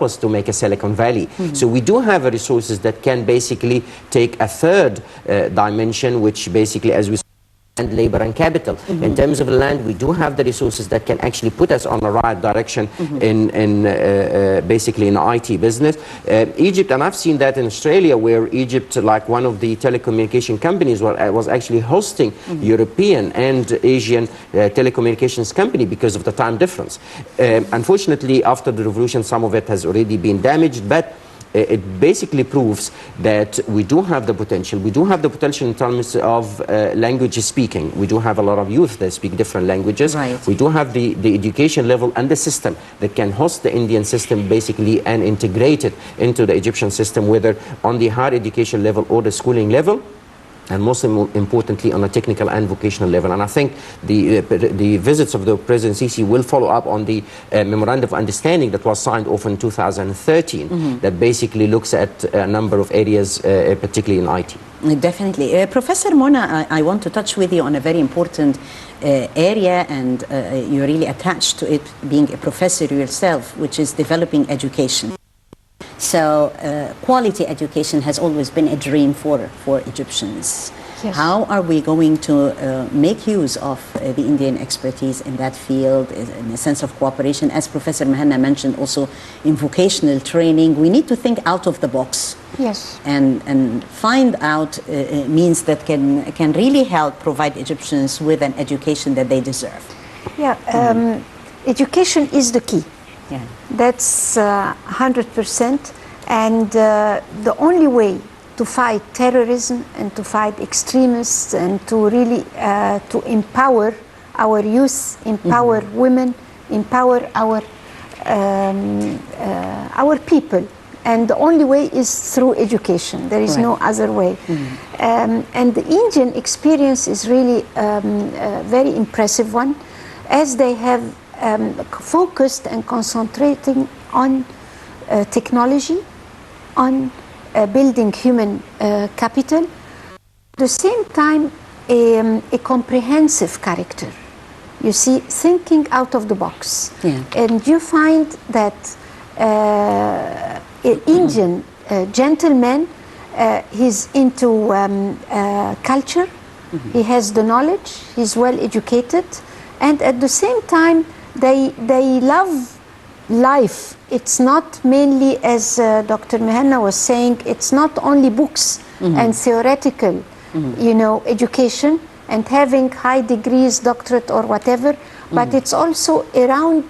us to make a Silicon Valley. So we do have resources that can basically take a third dimension, which basically, as we and labor and capital. In terms of land, we do have the resources that can actually put us on the right direction in basically in the IT business. Egypt, and I've seen that in Australia, where Egypt, like one of the telecommunication companies, was actually hosting European and Asian telecommunications company because of the time difference. Unfortunately, after the revolution, some of it has already been damaged, but it basically proves that we do have the potential. We do have the potential in terms of language speaking. We do have a lot of youth that speak different languages. Right. We do have the education level and the system that can host the Indian system basically and integrate it into the Egyptian system, whether on the higher education level or the schooling level, and most importantly on a technical and vocational level. And I think the visits of the President Sisi will follow up on the memorandum of understanding that was signed off in 2013 that basically looks at a number of areas, particularly in IT. Definitely. Professor Mona, I want to touch with you on a very important area, and you're really attached to it, being a professor yourself, which is developing education. So quality education has always been a dream for Egyptians. Yes. How are we going to make use of the Indian expertise in that field, in a sense of cooperation? As Professor Mahna mentioned, also in vocational training, we need to think out of the box. Yes. And find out means that can really help provide Egyptians with an education that they deserve. Yeah, education is the key. Yeah. That's 100%, and the only way to fight terrorism and to fight extremists and to really to empower our youth, empower women, empower our people, and the only way is through education. There is no other way. And the Indian experience is really a very impressive one, as they have focused and concentrating on technology, on building human capital, at the same time a comprehensive character. You see, thinking out of the box. Yeah. And you find that an Indian gentleman, he's into culture, he has the knowledge, he's well educated, and at the same time they love life. It's not mainly, as Dr. Mahna was saying, it's not only books and theoretical, you know, education and having high degrees, doctorate or whatever, but it's also around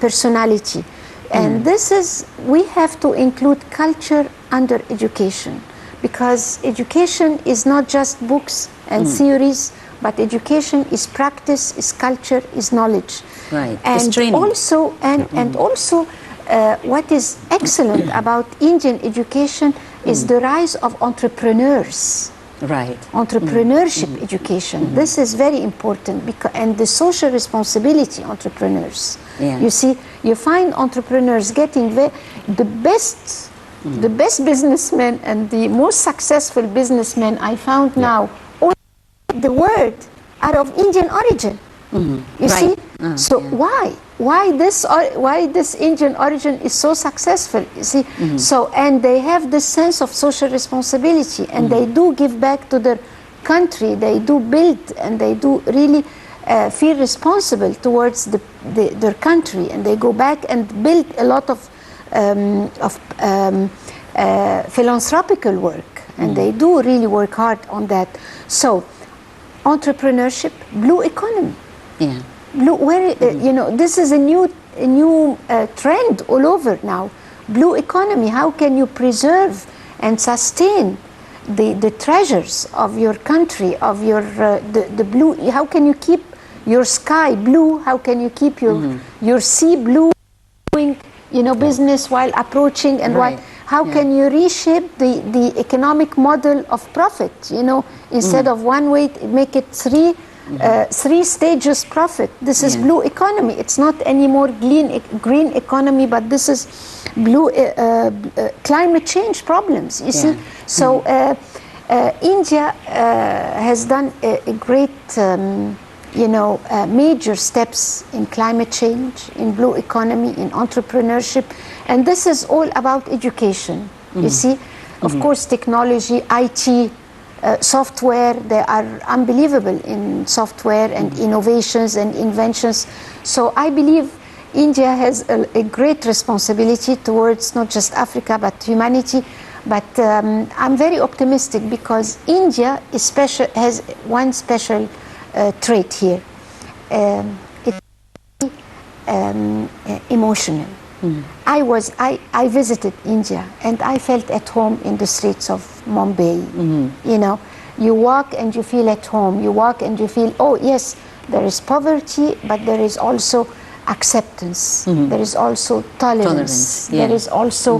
personality. And this is, we have to include culture under education, because education is not just books and theories, but education is practice, is culture, is knowledge. Right. And also, and also, what is excellent about Indian education is the rise of entrepreneurs. Right. Entrepreneurship education. This is very important, because, and the social responsibility entrepreneurs. Yeah. You see, you find entrepreneurs getting the best businessmen and the most successful businessmen I found now, all the world are of Indian origin. You see, so why this Indian origin is so successful? You see, so, and they have this sense of social responsibility, and they do give back to their country. They do build, and they do really feel responsible towards their country, and they go back and build a lot of philanthropical work, and they do really work hard on that. So, entrepreneurship, blue economy. Yeah. You know, this is a new trend all over now. Blue economy. How can you preserve and sustain the treasures of your country, of your the blue? How can you keep your sky blue? How can you keep your sea blue? Doing, you know, business while approaching, and how can you reshape the economic model of profit? You know, instead of one way, make it three stages profit. This is blue economy. It's not anymore green economy, but this is blue climate change problems. You see, so India has done a great major steps in climate change, in blue economy, in entrepreneurship, and this is all about education. You see, of course, technology, IT, software, they are unbelievable in software and innovations and inventions. So I believe India has a great responsibility towards not just Africa but humanity. But I'm very optimistic because India is special, has one special trait here. It's emotional. I visited India and I felt at home in the streets of Mumbai. You walk and you feel at home. You walk and you feel, oh yes, there is poverty, but there is also acceptance. There is also tolerance. There is also,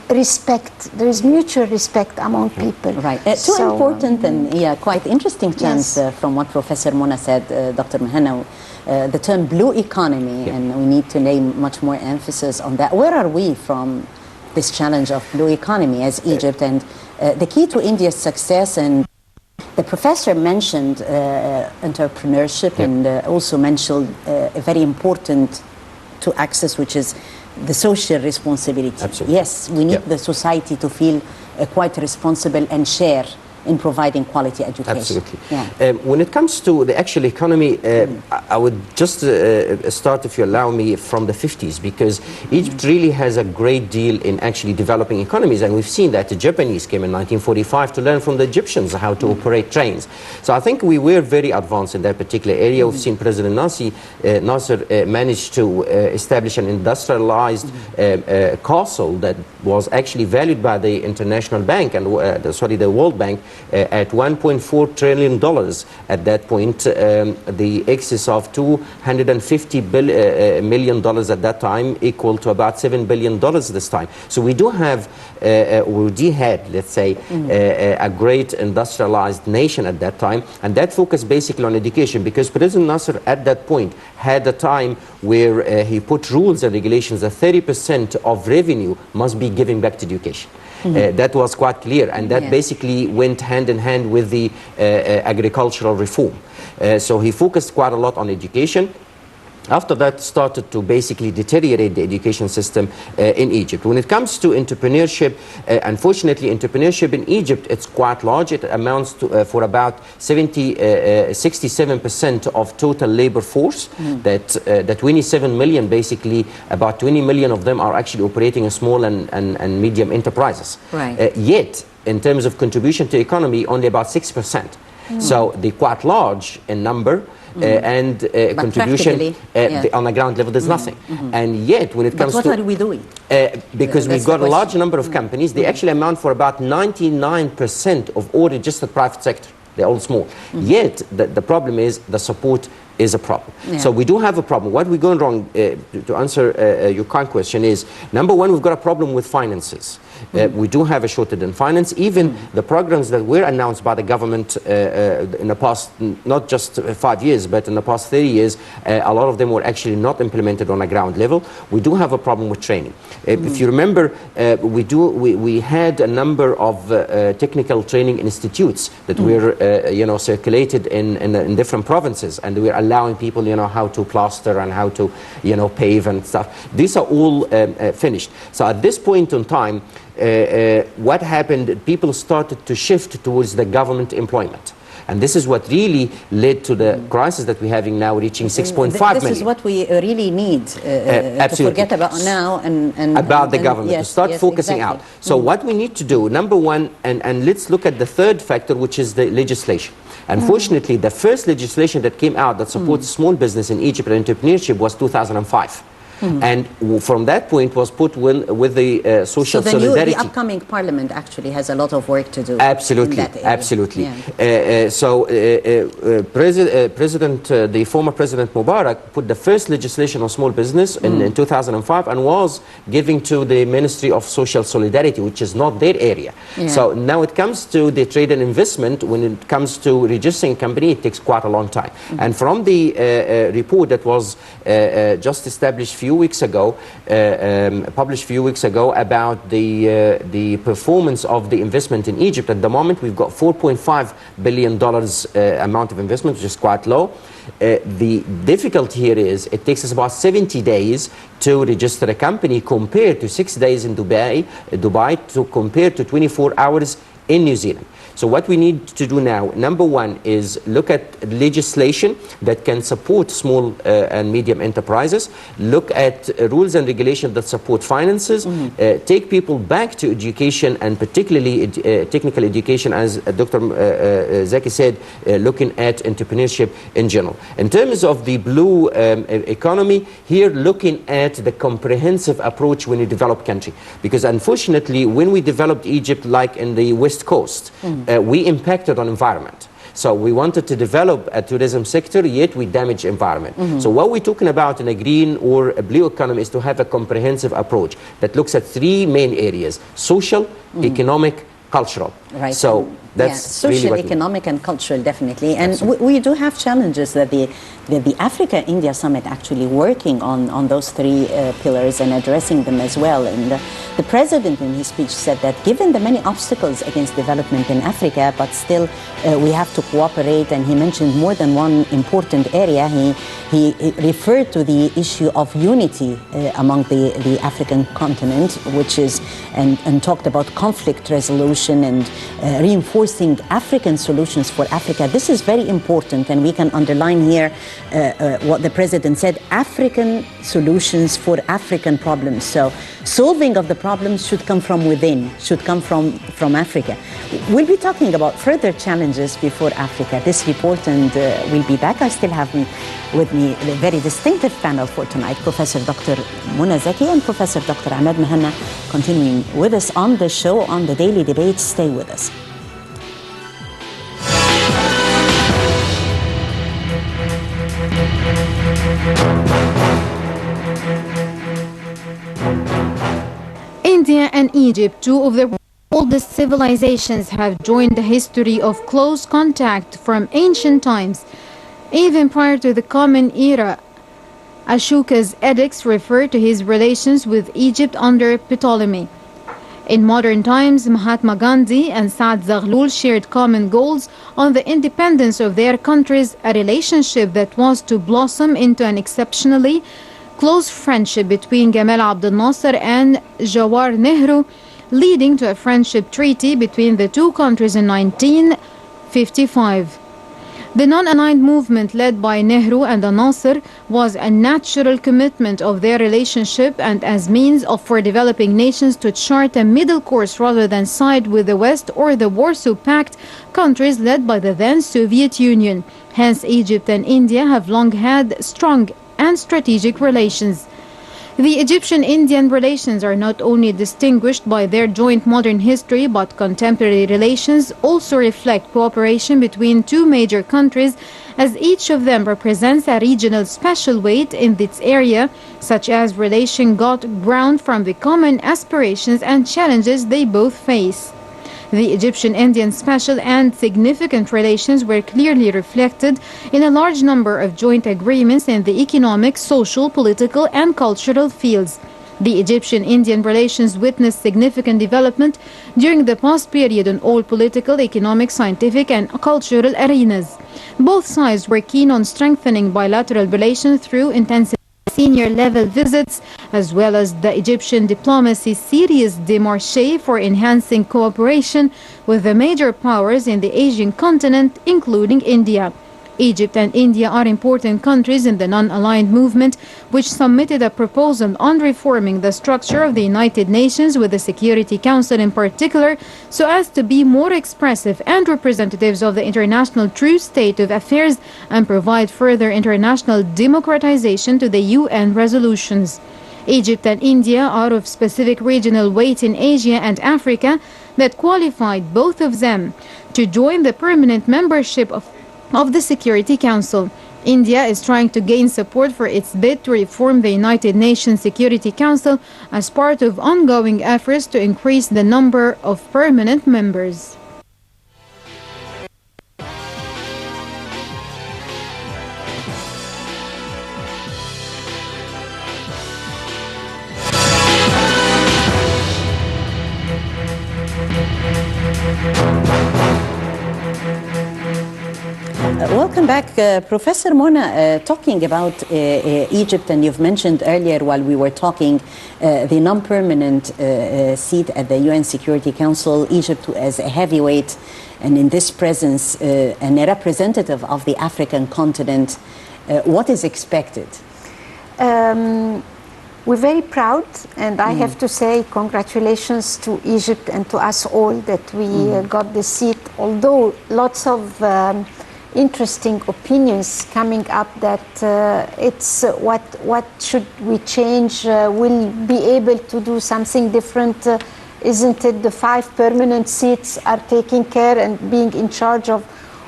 respect. There is mutual respect among people. Right. Two important and quite interesting terms from what Professor Mona said, Dr. Mahna. The term blue economy, and we need to lay much more emphasis on that. Where are we from this challenge of blue economy as Egypt, and the key to India's success? And the professor mentioned entrepreneurship and also mentioned a very important to access, which is the social responsibility. Absolutely. Yes, we need the society to feel quite responsible and share in providing quality education. Absolutely. When it comes to the actual economy, I would just start, if you allow me, from the 50s, because Egypt really has a great deal in actually developing economies, and we've seen that the Japanese came in 1945 to learn from the Egyptians how to operate trains. So I think we were very advanced in that particular area. We've seen President Nasser managed to establish an industrialized castle that was actually valued by the International Bank and the World Bank at $1.4 trillion at that point, the excess of $250 million at that time, equal to about $7 billion this time. So we do have, we had, let's say, a great industrialized nation at that time, and that focused basically on education, because President Nasser at that point had a time where he put rules and regulations that 30% of revenue must be given back to education. That was quite clear, and that basically went hand in hand with the agricultural reform. So he focused quite a lot on education. After that, started to basically deteriorate the education system in Egypt. When it comes to entrepreneurship, unfortunately, entrepreneurship in Egypt, it's quite large. It amounts to for about 67% of total labor force. That 27 million, basically, about 20 million of them are actually operating in small and medium enterprises. Right. Yet, in terms of contribution to economy, only about 6%. So they're quite large in number. And contribution on the ground level, there's nothing. And yet, when it comes what are we doing? Because we've got a large number of companies, they actually amount for about 99% of all registered private sector. They're all small. Yet, the problem is the support is a problem. So we do have a problem. What we're going wrong, to answer your kind question, is, number one, we've got a problem with finances. We do have a shortage in finance. Even the programs that were announced by the government in the past, not just 5 years, but in the past 30 years, a lot of them were actually not implemented on a ground level. We do have a problem with training. If you remember, we had a number of technical training institutes that were circulated in different provinces, and we were allowing people how to plaster and how to pave and stuff. These are all finished. So at this point in time, what happened, people started to shift towards the government employment. And this is what really led to the crisis that we're having now, reaching 6.5 million. This is what we really need to forget about now and about the government, to start focusing out. So what we need to do, number one, and let's look at the third factor, which is the legislation. Unfortunately, the first legislation that came out that supports small business in Egypt and entrepreneurship was 2005. And from that point was put with the social solidarity. The upcoming parliament actually has a lot of work to do. Absolutely, in that area. absolutely. The former President Mubarak put the first legislation on small business in 2005 and was giving to the Ministry of Social Solidarity, which is not their area. So now it comes to the trade and investment. When it comes to registering a company, it takes quite a long time. And from the report that was just established a few few weeks ago, about the performance of the investment in Egypt. At the moment, we've got $4.5 billion amount of investment, which is quite low. The difficulty here is it takes us about 70 days to register a company compared to 6 days in Dubai to compare to 24 hours in New Zealand. So what we need to do now, number one, is look at legislation that can support small and medium enterprises, look at rules and regulations that support finances, take people back to education, and particularly technical education, as Dr. Zaki said, looking at entrepreneurship in general. In terms of the blue economy, here looking at the comprehensive approach when you develop country. Because unfortunately, when we developed Egypt, like in the West Coast, we impacted on environment. So we wanted to develop a tourism sector, yet we damage environment. So what we're talking about in a green or a blue economy is to have a comprehensive approach that looks at three main areas: social, economic, cultural. Right. So that's social, really economic, and cultural, definitely. And we do have challenges that the Africa-India Summit actually working on those three pillars and addressing them as well. And the president in his speech said that given the many obstacles against development in Africa, but still we have to cooperate, and he mentioned more than one important area. He referred to the issue of unity among the African continent, which is, and talked about conflict resolution and reinforcing African solutions for Africa. This is very important, and we can underline here what the president said: African solutions for African problems. So solving of the problems should come from within, should come from Africa. We'll be talking about further challenges before Africa. This report, and we'll be back. I still have with me a very distinctive panel for tonight, Professor Dr. Mahna Zaki and Professor Dr. Emad Mahna, continuing with us on the show, on the Daily Debate. Stay with us. India and Egypt, two of the oldest civilizations, have joined the history of close contact from ancient times. Even prior to the Common Era, Ashoka's edicts refer to his relations with Egypt under Ptolemy. In modern times, Mahatma Gandhi and Saad Zaghlul shared common goals on the independence of their countries, a relationship that was to blossom into an exceptionally close friendship between Gamal Abdel Nasser and Jawahar Nehru, leading to a friendship treaty between the two countries in 1955. The non-aligned movement led by Nehru and Nasser was a natural commitment of their relationship and as means for developing nations to chart a middle course rather than side with the West or the Warsaw Pact countries led by the then Soviet Union. Hence, Egypt and India have long had strong and strategic relations. The Egyptian-Indian relations are not only distinguished by their joint modern history, but contemporary relations also reflect cooperation between two major countries, as each of them represents a regional special weight in its area, such as relation got ground from the common aspirations and challenges they both face. The Egyptian-Indian special and significant relations were clearly reflected in a large number of joint agreements in the economic, social, political, and cultural fields. The Egyptian-Indian relations witnessed significant development during the past period in all political, economic, scientific, and cultural arenas. Both sides were keen on strengthening bilateral relations through intensive senior-level visits, as well as the Egyptian diplomacy series démarches for enhancing cooperation with the major powers in the Asian continent, including India. Egypt and India are important countries in the non-aligned movement, which submitted a proposal on reforming the structure of the United Nations, with the Security Council in particular, so as to be more expressive and representatives of the international true state of affairs and provide further international democratization to the UN resolutions. Egypt and India are of specific regional weight in Asia and Africa that qualified both of them to join the permanent membership of the Security Council. India is trying to gain support for its bid to reform the United Nations Security Council as part of ongoing efforts to increase the number of permanent members. back. Professor Mona, talking about Egypt, and you've mentioned earlier while we were talking the non-permanent seat at the UN Security Council, Egypt as a heavyweight, and in this presence, and a representative of the African continent. What is expected? We're very proud, and I have to say congratulations to Egypt and to us all that we got the seat, although lots of interesting opinions coming up that it's what should we change, will be able to do something different, isn't it the 5 permanent seats are taking care and being in charge of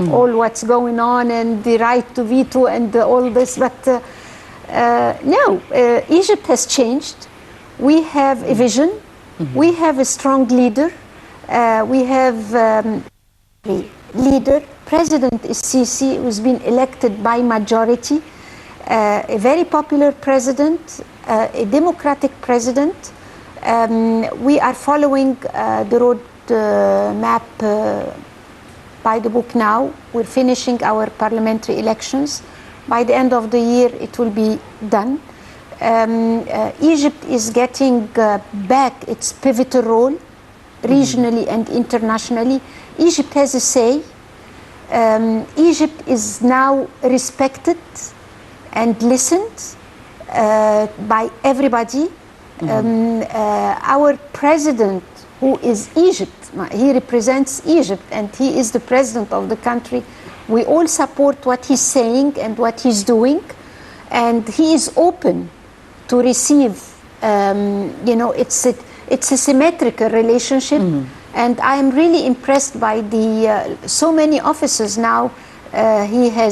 all what's going on and the right to veto and all this, but no, Egypt has changed. We have a vision. We have a strong leader. We have a leader. President is Sisi, who's been elected by majority. A very popular president, a democratic president. We are following the road map by the book now. We're finishing our parliamentary elections. By the end of the year, it will be done. Egypt is getting back its pivotal role, regionally and internationally. Egypt has a say. Egypt is now respected and listened by everybody. Our president, who is Egypt, he represents Egypt, and he is the president of the country. We all support what he's saying and what he's doing, and he is open to receive. It's a symmetrical relationship, and I am really impressed by the so many officers now he has